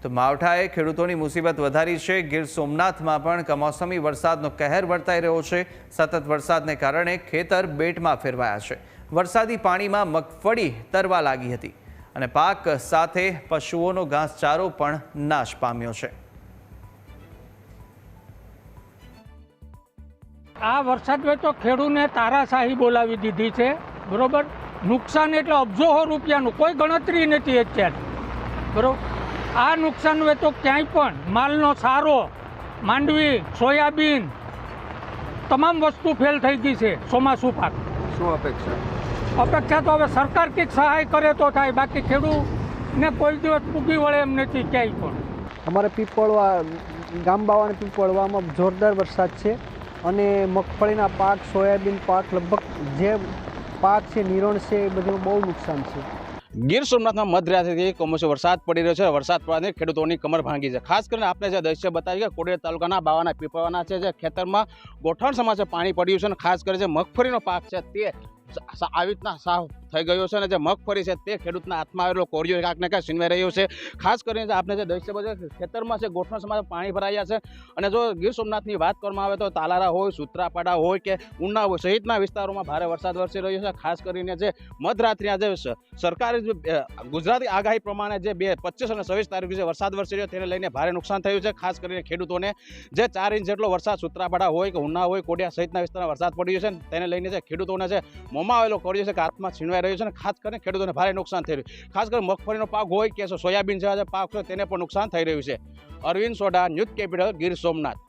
તો માવઠાએ ખેડૂતોની મુસીબત વધારી છે। ગીર સોમનાથમાં પણ કમોસમી વરસાદનો કહેર વર્તાઈ રહ્યો છે। સતત વરસાદને કારણે ખેતર બેટમાં ફેરવાયા છે। વરસાદી પાણીમાં મગફળી તરવા લાગી હતી અને પાક સાથે પશુઓનો ઘાસચારો પણ નાશ પામ્યો છે। આ વરસાદે તો ખેડૂતને તારાશાહી બોલાવી દીધી છે, બરોબર। નુકસાન એટલે અબજો રૂપિયાનું કોઈ ગણતરી નથી અત્યારે, બરોબર। આ નુકસાન હોય તો ક્યાંય પણ માલનો સારો, માંડવી, સોયાબીન તમામ વસ્તુ ફેલ થઈ ગઈ છે। ચોમાસું પાક શું અપેક્ષા તો હવે સરકાર કંઈક સહાય કરે તો થાય, બાકી ખેડૂતને કોઈ દિવસ પૂગી વળે એમ નથી ક્યાંય પણ। અમારે પીપળવા ગામ બાવા અને પીપળવામાં જોરદાર વરસાદ છે અને મગફળીના પાક, સોયાબીન પાક, લગભગ જે પાક છે, નિરણ છે, એ બધું બહુ નુકસાન છે। ગીર સોમનાથમાં મધરાત્રિથી કમોસમી વરસાદ પડી રહ્યો છે। વરસાદ પડવાથી ખેડૂતોની કમર ભાંગી છે। ખાસ કરીને આપણે જે દ્રશ્ય બતાવ્યું કે કોડીયાર તાલુકાના બાવાના પીપળવાના છે, જે ખેતરમાં ગોઠણ સમાસે પાણી પડ્યું છે અને ખાસ કરીને જે મગફળીનો પાક છે તે આવી રીતના સાવ થઈ ગયો છે અને જે મગફળી છે તે ખેડૂતના હાથમાં આવેલો કોળિયો કાંક ને કાંક છીનવાઈ રહ્યો છે। ખાસ કરીને આપણે જે દ્રશ્ય બતાવ્યું ખેતરમાં છે ગોઠણ સમાસે પાણી ભરાયા છે અને જો ગીર સોમનાથની વાત કરવામાં આવે તો તાલારા હોય, સૂત્રાપાડા હોય કે ઉના હોય સહિતના વિસ્તારોમાં ભારે વરસાદ વરસી રહ્યો છે। ખાસ કરીને જે મધરાત્રિના જે સરકારી ગુજરાતી આગાહી પ્રમાણે જે 25 અને 26 તારીખે જે વરસાદ વરસી રહ્યો તેને લઈને ભારે નુકસાન થયું છે। ખાસ કરીને ખેડૂતોને જે 4 ઇંચ જેટલો વરસાદ સૂત્રાપાડા હોય કે ઉના હોય, કોડિયા સહિતના વિસ્તારમાં વરસાદ પડ્યો છે તેને લઈને જે ખેડૂતોને જે મોંમાં આવેલો કોળિયો છે કે હાથમાં છીનવાઈ રહ્યો છે અને ખાસ કરીને ખેડૂતોને ભારે નુકસાન થઈ રહ્યું છે। ખાસ કરીને મગફળીનો પાક હોય કે સોયાબીન જેવા જે પાક છે તેને પણ નુકસાન થઈ રહ્યું છે। Arvind Sodha, News Capital, Gir Somnath.